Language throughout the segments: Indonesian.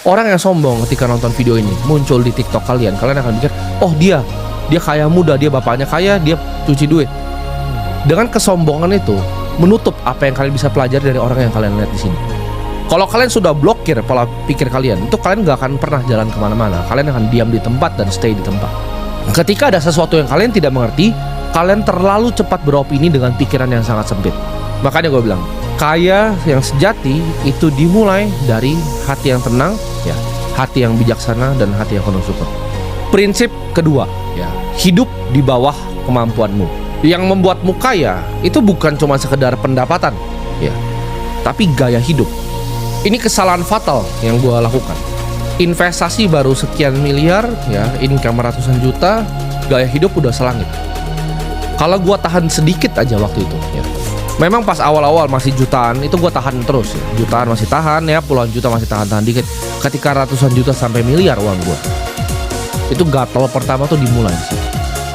Orang yang sombong ketika nonton video ini muncul di TikTok kalian akan mikir, oh dia kaya muda, dia bapaknya kaya, dia cuci duit. Dengan kesombongan itu menutup apa yang kalian bisa pelajari dari orang yang kalian lihat di sini. Kalau kalian sudah blokir pola pikir kalian, itu kalian gak akan pernah jalan kemana-mana. Kalian akan diam di tempat dan stay di tempat. Ketika ada sesuatu yang kalian tidak mengerti, kalian terlalu cepat beropini dengan pikiran yang sangat sempit. Makanya gue bilang, kaya yang sejati itu dimulai dari hati yang tenang, ya, hati yang bijaksana dan hati yang penuh syukur. Prinsip kedua, ya, hidup di bawah kemampuanmu. Yang membuatmu kaya itu bukan cuma sekedar pendapatan, ya, tapi gaya hidup. Ini kesalahan fatal yang gue lakukan. Investasi baru sekian miliar, ya, income ratusan juta, gaya hidup udah selangit. Kalau gue tahan sedikit aja waktu itu, ya. Memang pas awal-awal masih jutaan, itu gue tahan terus, ya. Jutaan masih tahan, ya, puluhan juta masih tahan dikit. Ketika ratusan juta sampai miliar uang gue, itu gatal pertama tuh dimulai sih.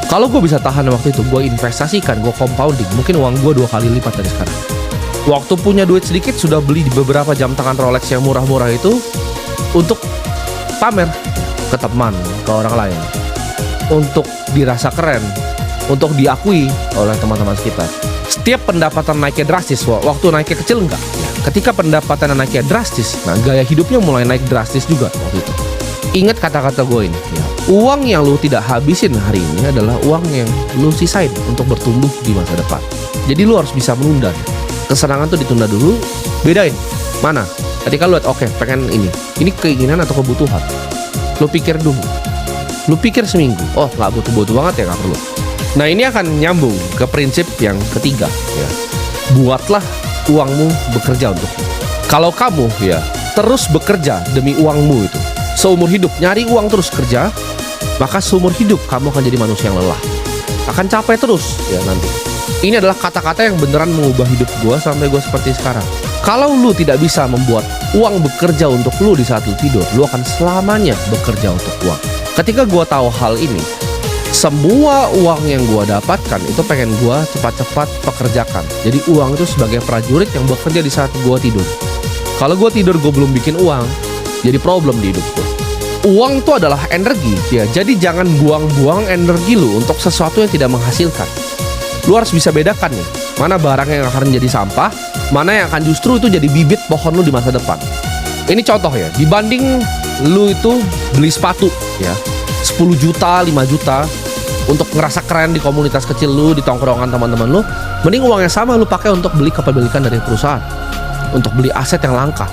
Kalau gue bisa tahan waktu itu, gue investasikan, gue compounding, mungkin uang gue 2 kali lipat dari sekarang. Waktu punya duit sedikit, sudah beli beberapa jam tangan Rolex yang murah-murah itu untuk pamer ke teman, ke orang lain, untuk dirasa keren, untuk diakui oleh teman-teman sekitar. Setiap pendapatan naiknya drastis, waktu naiknya kecil enggak, ya. Ketika pendapatan naiknya drastis, nah gaya hidupnya mulai naik drastis juga waktu itu. Ingat kata-kata gue ini, ya. Uang yang lu tidak habisin hari ini adalah uang yang lu sisain untuk bertumbuh di masa depan. Jadi lu harus bisa menunda. Kesenangan tuh ditunda dulu. Bedain mana ketika lu lihat, oke, pengen ini keinginan atau kebutuhan. Lu pikir dulu, lu pikir seminggu, oh nggak butuh banget ya, nggak perlu. Nah ini akan nyambung ke prinsip yang ketiga, ya. Buatlah uangmu bekerja untukmu. Kalau kamu, ya, terus bekerja demi uangmu itu seumur hidup, nyari uang terus kerja, maka seumur hidup kamu akan jadi manusia yang lelah, akan capek terus, ya, nanti. Ini adalah kata-kata yang beneran mengubah hidup gue sampai gue seperti sekarang. Kalau lu tidak bisa membuat uang bekerja untuk lu di saat lu tidur, lu akan selamanya bekerja untuk uang. Ketika gue tahu hal ini, semua uang yang gue dapatkan itu pengen gue cepat-cepat pekerjakan. Jadi uang itu sebagai prajurit yang bekerja di saat gue tidur. Kalau gue tidur gue belum bikin uang, jadi problem di hidup gue. Uang itu adalah energi, ya. Jadi jangan buang-buang energi lu untuk sesuatu yang tidak menghasilkan. Lu harus bisa bedakan nih, mana barang yang akan jadi sampah, mana yang akan justru itu jadi bibit pohon lu di masa depan. Ini contoh, ya, dibanding lu itu beli sepatu, ya, 10 juta, 5 juta untuk ngerasa keren di komunitas kecil lu, di tongkrongan teman-teman lu, mending uang yang sama lu pakai untuk beli kepemilikan dari perusahaan, untuk beli aset yang langka,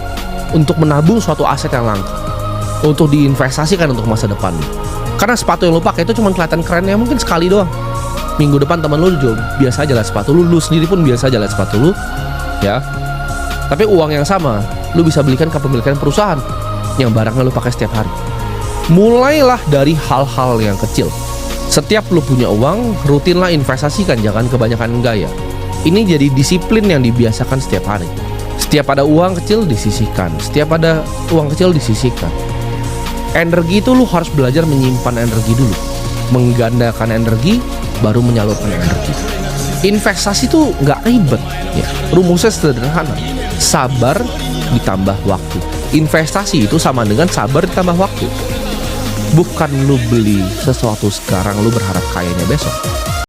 untuk menabung suatu aset yang langka, untuk diinvestasikan untuk masa depan lu. Karena sepatu yang lu pakai itu cuma kelihatan kerennya mungkin sekali doang. Minggu depan teman lu jual biasa aja lah sepatu lu, lu sendiri pun biasa aja lah sepatu lu, ya. Tapi uang yang sama lu bisa belikan kepemilikan perusahaan yang barangnya lu pakai setiap hari. Mulailah dari hal-hal yang kecil. Setiap lu punya uang, rutinlah investasikan, jangan kebanyakan gaya. Ini jadi disiplin yang dibiasakan setiap hari. Setiap ada uang kecil disisihkan, setiap ada uang kecil disisihkan. Energi itu lu harus belajar menyimpan energi dulu, menggandakan energi, baru menyalurkan energi. Investasi itu nggak ribet, ya. Rumusnya sederhana, sabar ditambah waktu. Investasi itu sama dengan sabar ditambah waktu. Bukan lu beli sesuatu sekarang lu berharap kayanya besok.